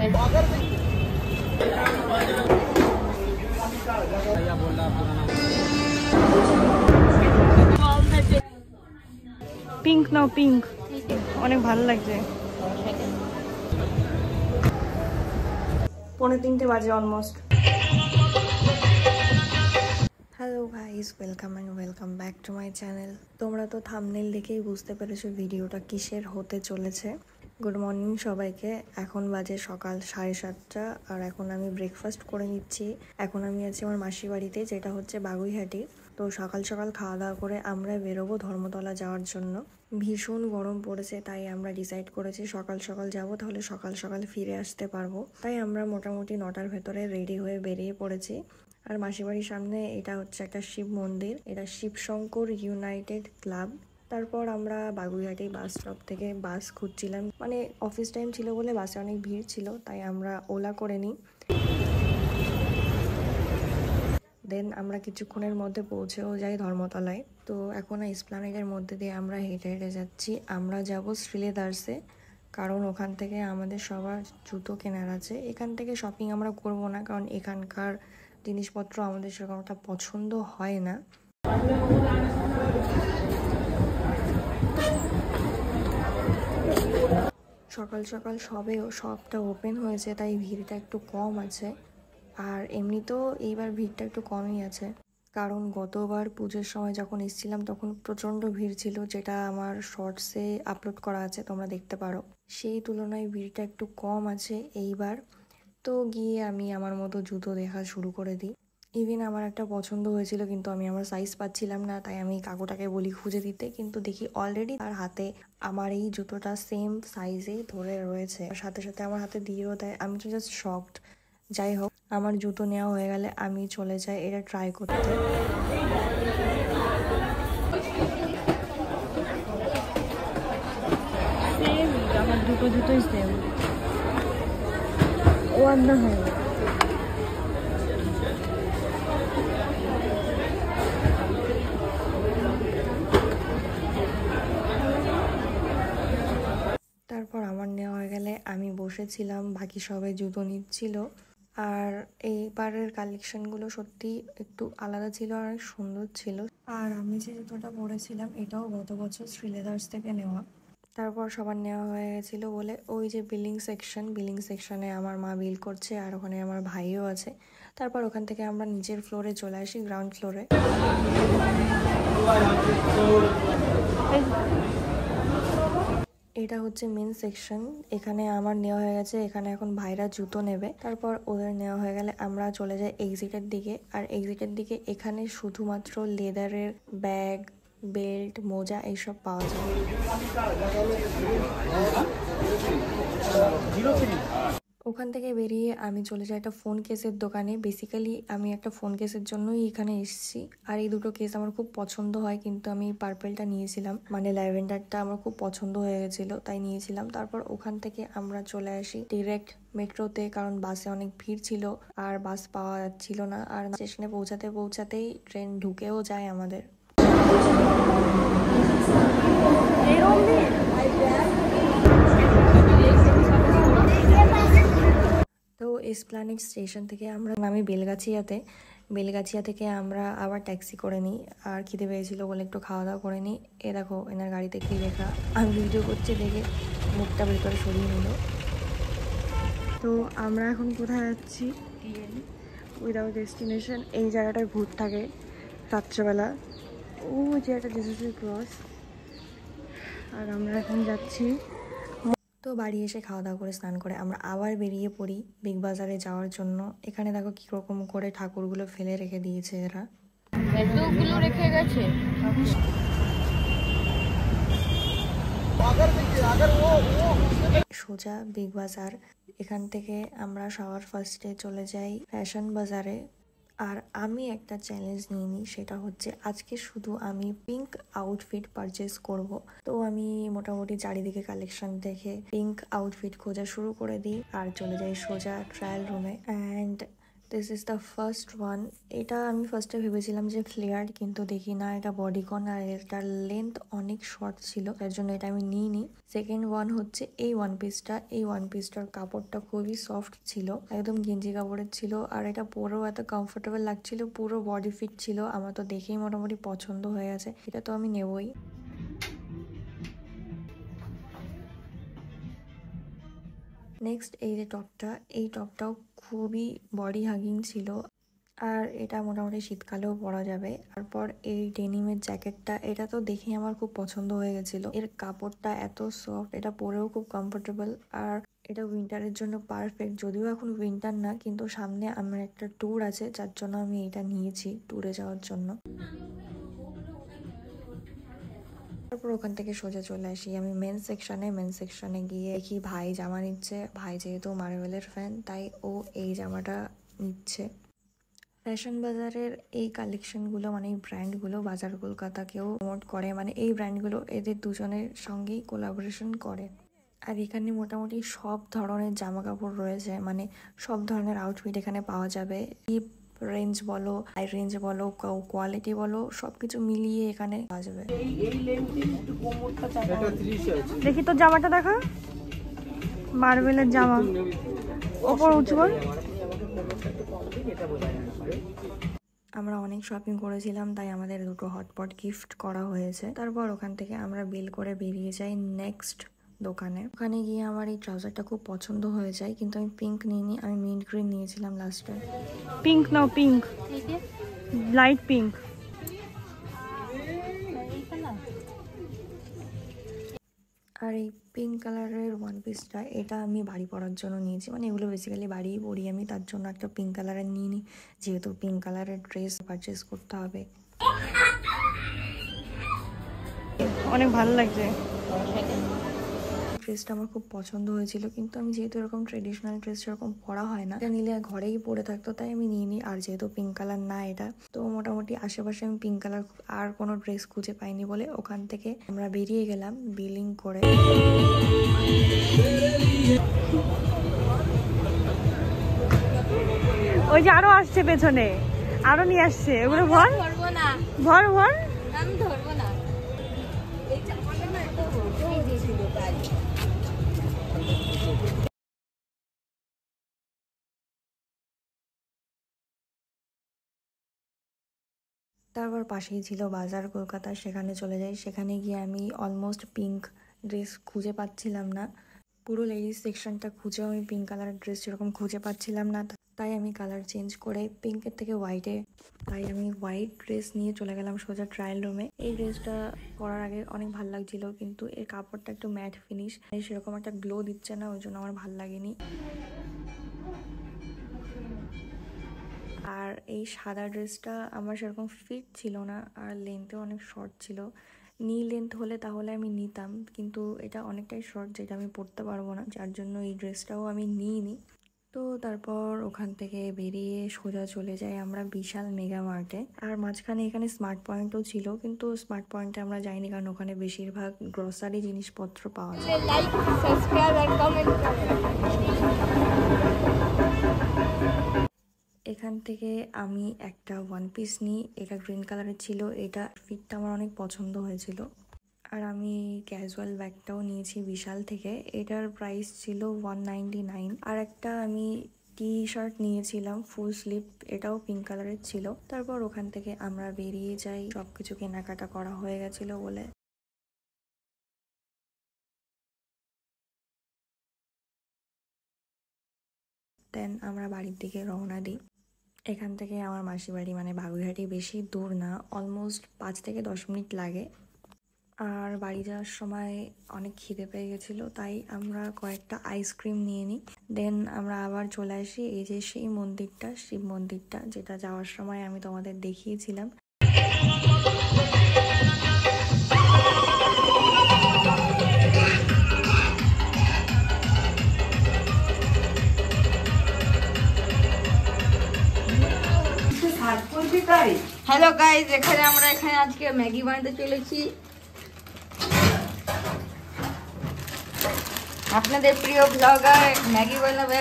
Pink নাও, pink অনেক ভালো লাগছে। 2:45 বাজে almost. Hello guys, welcome and welcome back to my channel. তোমরা তো থাম্বনেল দেখেই বুঝতে পেরেছো ভিডিওটা কিসের হতে চলেছে। গুড মর্নিং সবাইকে। এখন বাজে সকাল 7:30 আর এখন আমি ব্রেকফাস্ট করে নিচ্ছি। এখন আমি আছি আমার মাসির বাড়িতে, যেটা হচ্ছে বাগুইহাটি। তো সকাল সকাল খাওয়া দাওয়া করে আমরা বেরোবো ধর্মতলা যাওয়ার জন্য। ভীষণ গরম পড়েছে, তাই আমরা ডিসাইড করেছি সকাল সকাল যাব, তাহলে সকাল সকাল ফিরে আসতে পারবো। তাই আমরা মোটামুটি 9টার ভেতরে রেডি হয়ে বেরিয়ে পড়েছি। আর মাসির বাড়ির সামনে এটা হচ্ছে একটা শিব মন্দির, এটা শিবশঙ্কর ইউনাইটেড ক্লাব। তারপর আমরা বাগুইহাটি বাস স্টপ থেকে বাস খুঁজছিলাম, মানে অফিস টাইম ছিল বলে বাসে অনেক ভিড় ছিল, তাই আমরা ওলা করে নিই। দেন আমরা কিছুক্ষণের মধ্যে পৌঁছেও যাই ধর্মতলায়। তো এখন এসপ্ল্যানেডের মধ্যে দিয়ে আমরা হেঁটে হেঁটে যাচ্ছি। আমরা যাব শ্রীলেদার্সে, কারণ ওখান থেকে আমাদের সবার জুতো কেনার আছে। এখান থেকে শপিং আমরা করব না, কারণ এখানকার জিনিসপত্র আমাদের সেরকম একটা পছন্দ হয় না। সকাল সকাল সবটা ওপেন হয়েছে, তাই ভিড়টা একটু কম আছে। আর এমনিতেও এইবার ভিড়টা একটু কমই আছে, কারণ গতবার পুজোর সময় যখন এসেছিলাম তখন প্রচণ্ড ভিড় ছিল, যেটা আমার শর্টসে আপলোড করা আছে, তোমরা দেখতে পারো। সেই তুলনায় ভিড়টা একটু কম আছে এইবার। তো গিয়ে আমি আমার মতো জুতো দেখা শুরু করে দিই। ইভেন আমার একটা পছন্দ হয়েছিল, কিন্তু আমি আমার সাইজ পাচ্ছিলাম না, তাই আমি কাকুটাকে বলি খুঁজে দিতে, কিন্তু দেখি অলরেডি তার হাতে আমার এই জুতোটা সেম সাইজে ধরে রয়েছে, সাথে সাথে আমার হাতে দিয়েও দেয়। আমি তো জাস্ট শকড। যাই হোক, আমার জুতো নেওয়া হয়ে গেলে আমি চলে যাই এটা ট্রাই করতে। সেম, আমার জুতোই সেম। ও না হয় তারপর আমার নেওয়া হয়ে গেলে আমি বসেছিলাম, বাকি সবাই জুতো নিচ্ছিল। আর এইবারের কালেকশনগুলো সত্যি একটু আলাদা ছিল, আর অনেক সুন্দর ছিল। আর আমি যে জুতোটা পরেছিলাম এটাও গত বছর শ্রীলেদার্স থেকে নেওয়া। তারপর সবার নেওয়া হয়ে গেছিলো বলে ওই যে বিলিং সেকশনে আমার মা বিল করছে, আর ওখানে আমার ভাইও আছে। তারপর ওখান থেকে আমরা নিচের ফ্লোরে চলে আসি, গ্রাউন্ড ফ্লোরে। এটা হচ্ছে মেন সেকশন। এখানে আমার নেওয়া হয়ে গেছে, এখানে এখন ভাইরা জুতো নেবে। তারপর ওদের নেওয়া হয়ে গেলে আমরা চলে যাই এক্সিটের দিকে। আর এক্সিটের দিকে এখানে শুধুমাত্র লেদারের ব্যাগ, বেল্ট, মোজা এইসব পাওয়া যায়। ওখান থেকে বেরিয়ে আমি চলে যাই একটা ফোন কেসের দোকানে। বেসিক্যালি আমি একটা ফোন কেসের জন্যই এখানে এসেছি। আর এই দুটো কেস আমার খুব পছন্দ হয়, কিন্তু আমি পার্পেলটা নিয়েছিলাম, মানে ল্যাভেন্ডারটা আমার খুব পছন্দ হয়ে গেছিলো, তাই নিয়েছিলাম। তারপর ওখান থেকে আমরা চলে আসি ডিরেক্ট মেট্রোতে, কারণ বাসে অনেক ভিড় ছিল আর বাস পাওয়া যাচ্ছিল না। আর স্টেশনে পৌঁছাতেই ট্রেন ঢুকেও যায় আমাদের। তো এসপ্ল্যানেড স্টেশন থেকে আমরা নামি বেলগাছিয়া থেকে আমরা আবার ট্যাক্সি করে নিই। আর খিদে পেয়েছিল বলে একটু খাওয়া দাওয়া করে নিই। এ দেখো এনার গাড়িতে কি লেখা, আমি ভিডিও করছি দেখে মুখটা ভেতরে সরিয়ে নিল। তো আমরা এখন কোথায় যাচ্ছি? Without destination. এই জায়গাটায় ভূত থাকে রাত্রেবেলা। ও যে একটা জেসুসের ক্রস। আর আমরা এখন যাচ্ছি। তো বাড়ি এসে খাওয়া দাওয়া করে স্নান করে আমরা আবার বেরিয়ে পড়ি বিগ বাজারে যাওয়ার জন্য। এখানে দেখো কিরকম করে ঠাকুরগুলো ফেলে রেখে দিয়েছে এরা, এতগুলো রেখে গেছে। সোজা বিগ বাজার। এখান থেকে আমরা সবার ফার্স্টে চলে যাই ফ্যাশন বাজারে। আর আমি একটা চ্যালেঞ্জ নিয়ে নিই, সেটা হচ্ছে আজকে শুধু আমি পিঙ্ক আউটফিট পারচেস করব। তো আমি মোটামুটি চারিদিকে কালেকশন দেখে পিঙ্ক আউটফিট খোঁজা শুরু করে দিই আর চলে যাই সোজা ট্রায়াল রুমে। And this is the first one. এটা আমি ফার্স্টে ভেবেছিলাম যে ফ্লেয়ার্ড, কিন্তু দেখি না, এটা বডিকন আর এটার লেন্থ অনেক শর্ট ছিল, তার জন্য এটা আমি নিইনি। সেকেন্ড ওয়ান হচ্ছে এই ওয়ান পিসটা। এই ওয়ান পিসটার কাপড়টা খুবই সফট ছিল, একদম গেঞ্জি কাপড়ের ছিল, আর এটা পরেও এত কমফোর্টেবল লাগছিল, পুরো বডি ফিট ছিল। আমার তো দেখেই মোটামুটি পছন্দ হয়ে গেছে, এটা তো আমি নেবই। নেক্সট এই যে টপটা, এই টপটাও খুবই বডি হাগিং ছিল, আর এটা মোটামুটি শীতকালেও পরা যাবে। তারপর এই ডেনিমের জ্যাকেটটা, এটা তো দেখে আমার খুব পছন্দ হয়ে গেছিলো। এর কাপড়টা এত সফট, এটা পরেও খুব কমফোর্টেবল, আর এটা উইন্টারের জন্য পারফেক্ট। যদিও এখন উইন্টার না, কিন্তু সামনে আমার একটা ট্যুর আছে, যার জন্য আমি এটা নিয়েছি ট্যুরে যাওয়ার জন্য। তারপর ওখান থেকে সোজা চলে আসি আমি মেন সেকশনে গিয়ে দেখি ভাই জামা নিচ্ছে। ভাই যেহেতু মার্ভেলের ফ্যান, তাই ও এই জামাটা নিচ্ছে। ফ্যাশন বাজারের এই কালেকশনগুলো, মানে এই ব্র্যান্ডগুলো বাজার কলকাতাকেও প্রমোট করে, মানে এই ব্র্যান্ডগুলো এদের দুজনের সঙ্গেই কোলাবোরেশন করে। আর এখানে মোটামুটি সব ধরনের জামা কাপড় রয়েছে, মানে সব ধরনের আউটফিট এখানে পাওয়া যাবে। চিপ রেঞ্জ বলো, হাই রেঞ্জ বলো, কোয়ালিটি বলো, সবকিছু মিলিয়ে এখানে পাওয়া যাবে। দেখি তো জামাটা দেখা, মার্বেলের জামা, ওপর উঁচু। আমরা অনেক শপিং করেছিলাম, তাই আমাদের দুটো হটপট গিফট করা হয়েছে। তারপর ওখান থেকে আমরা বিল করে বেরিয়ে যাই নেক্সট দোকানে। ওখানে গিয়ে আমার এই ট্রাউজারটা খুব পছন্দ হয়ে যায়, কিন্তু আমি পিঙ্ক নিইনি, আমি মিন্ট গ্রিন নিয়েছিলাম লাস্টে। পিঙ্ক নাও, পিঙ্ক, লাইট পিঙ্ক। আর এই পিঙ্ক কালারের ওয়ান পিসটা, এটা আমি বাড়ি পরার জন্য নিয়েছি, মানে এগুলো বেসিক্যালি বাড়িই পরি আমি, তার জন্য একটা পিঙ্ক কালারের নিয়ে নিই, যেহেতু পিঙ্ক কালারের ড্রেস পারচেস করতে হবে। অনেক ভালো লাগছে ড্রেসটা, আমার খুব পছন্দ হয়েছিল, কিন্তু আমি যেহেতু এরকম ট্রেডিশনাল ড্রেস সেরকম পরা হয় না, এটা নিলে ঘরেই পরে থাকতো, তাই আমি নিয়ে নিই। আর যেহেতু পিঙ্ক কালার না এটা, তো মোটামুটি আশেপাশে আমি পিঙ্ক কালার আর কোনো ড্রেস খুঁজে পাইনি বলে ওখান থেকে আমরা বেরিয়ে গেলাম বিলিং করে। ওই যে আরো আসছে পেছনে, আরো নিয়ে আসছে, ওগুলো ভর ভর ভর, আমি ধরবো না। তারপর পাশেই ছিল বাজার কলকাতা, সেখানে চলে যাই। সেখানে গিয়ে আমি অলমোস্ট পিঙ্ক ড্রেস খুঁজে পাচ্ছিলাম না, পুরো লেডিস সেকশনটা খুঁজেও আমি পিঙ্ক কালারের ড্রেস সেরকম খুঁজে পাচ্ছিলাম না, তাই আমি কালার চেঞ্জ করে পিঙ্কের থেকে হোয়াইটে, তাই আমি হোয়াইট ড্রেস নিয়ে চলে গেলাম সোজা ট্রায়াল রুমে। এই ড্রেসটা পরার আগে অনেক ভালো লাগছিল, কিন্তু এর কাপড়টা একটু ম্যাট ফিনিশ, সেরকম একটা গ্লো দিচ্ছে না, ওই জন্য আমার ভালো লাগেনি। আর এই সাদা ড্রেসটা আমার সেরকম ফিট ছিল না, আর লেন্থেও অনেক শর্ট ছিল। নি লেন্থ হলে তাহলে আমি নিতাম, কিন্তু এটা অনেকটাই শর্ট, যেটা আমি পরতে পারবো না, যার জন্য এই ড্রেসটাও আমি নিইনি। তো তারপর ওখান থেকে বেরিয়ে সোজা চলে যাই আমরা বিশাল মেগা মার্টে। আর মাঝখানে এখানে স্মার্ট পয়েন্টও ছিল, কিন্তু স্মার্ট পয়েন্টে আমরা যাইনি, কারণ ওখানে বেশিরভাগ গ্রসারি জিনিসপত্র পাওয়া যায়। লাইক, সাবস্ক্রাইব আর কমেন্ট। এখান থেকে আমি একটা ওয়ান পিস নিই, এটা গ্রিন কালারের ছিল, এটা ফিটটা আমার অনেক পছন্দ হয়েছিল। আর আমি ক্যাজুয়াল ব্যাগটাও নিয়েছি বিশাল থেকে, এটার প্রাইস ছিল 199। আর একটা আমি টি শার্ট নিয়েছিলাম ফুল স্লিভ, এটাও পিঙ্ক কালারের ছিল। তারপর ওখান থেকে আমরা বেরিয়ে যাই, সবকিছু কেনাকাটা করা হয়ে গেছিল বলে। দেন আমরা বাড়ির দিকে রওনা দিই। এখান থেকে আমার মাসি বাড়ি মানে বাগুইহাটি বেশি দূর না, অলমোস্ট 5 থেকে 10 মিনিট লাগে। আর বাড়ি যাওয়ার সময় অনেক খিদে পেয়ে গেছিলো, তাই আমরা কয়েকটা আইসক্রিম নিয়ে নিই। দেন আমরা আবার চলে আসি এই যে সেই মন্দিরটা, শিব মন্দিরটা, যেটা যাওয়ার সময় আমি তোমাদের দেখিয়েছিলাম। হ্যালো গাইজ, আমরা এখানে আজকে ম্যাগি বানাতে চলেছি। আপনাদের প্রিয় ব্লগার ম্যাগি বানাবে,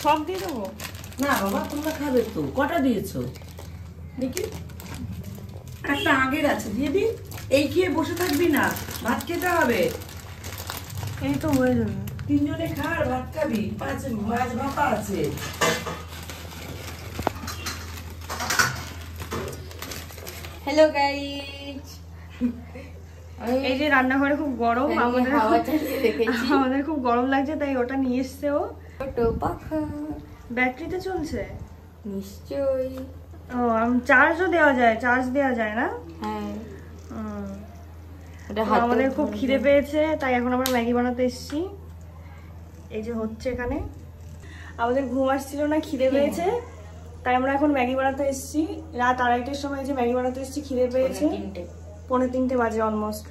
সব দিয়ে দেবো। না বাবা তোমরা খাবে তো, কটা দিয়েছো দেখি? একটা আগের আছে, দিয়ে দি। এই খেয়ে বসে থাকবি না, ভাত খেতে হবে। এই তো হয়ে যাবে। 3 জনে খা আর ভাত খাবি, মাছ ভাপা আছে। হ্যালো গাইস, এই যে রান্নাঘরে খুব গরম, আমাদের হাওয়া চালিয়ে রেখেছি। আমাদের খুব গরম লাগছে, তাই ওটা নিয়ে এসছে ও। ছোট পাখা ব্যাটারিতে চলছে। নিশ্চয়ই। ও চার্জও দেওয়া যায় না? হ্যাঁ, তো আমাদের খুব খিদে পেয়েছে, তাই এখন আমরা ম্যাগি বানাতে এসেছি। এই যে হচ্ছে এখানে, আমাদের ঘুম আসছিল না, খিদে পেয়েছে, তাই আমরা এখন ম্যাগি বানাতে এসেছি। রাত 2:30টার সময় যে ম্যাগি বানাতে এসেছি, খিদে পেয়েছে। 2:45 বাজে অলমোস্ট।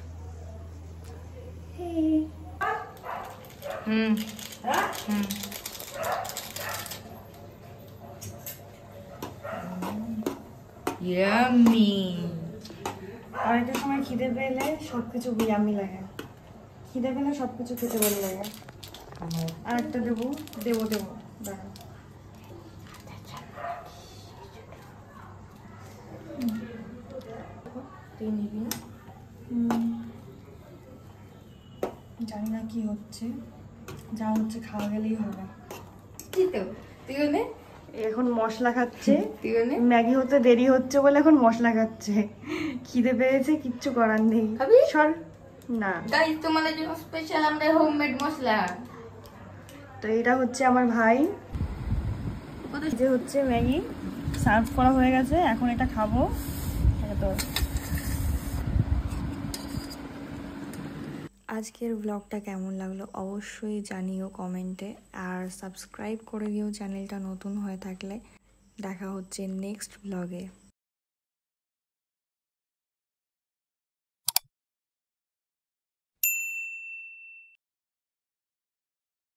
হুম হ্যাঁ হুম ইয়াম্মি। 2:30টার সময় খিদে পেলে সবকিছু ইয়াম্মি লাগে, খিদে পেলে সবকিছু খেতে ভালো লাগে। আর একটা দেবো দাঁড়া। তুই নিবি না? জানি না কি হচ্ছে, যা হচ্ছে খাওয়া গেলেই হবে। কি তো তুই নে, এখন মশলা খাচ্ছে। তুই নে। ম্যাগি হতে দেরি হচ্ছে বলে এখন মশলা খাচ্ছে। খিদে পেয়েছে, কিচ্ছু করার নেই। খাবি? সর না। গাইস তোমাদের জন্য স্পেশাল আমাদের হোমমেড মশলা। তো এটা হচ্ছে আমার ভাই, এই যে হচ্ছে ম্যাগি সার্ভ করা হয়ে গেছে, এখন এটা খাবো। এটা তো আজকের ব্লগটা কেমন লাগলো অবশ্যই জানিও কমেন্টে, আর সাবস্ক্রাইব করে দিও চ্যানেলটা নতুন হয়ে থাকলে। দেখা হচ্ছে নেক্সট ব্লগে।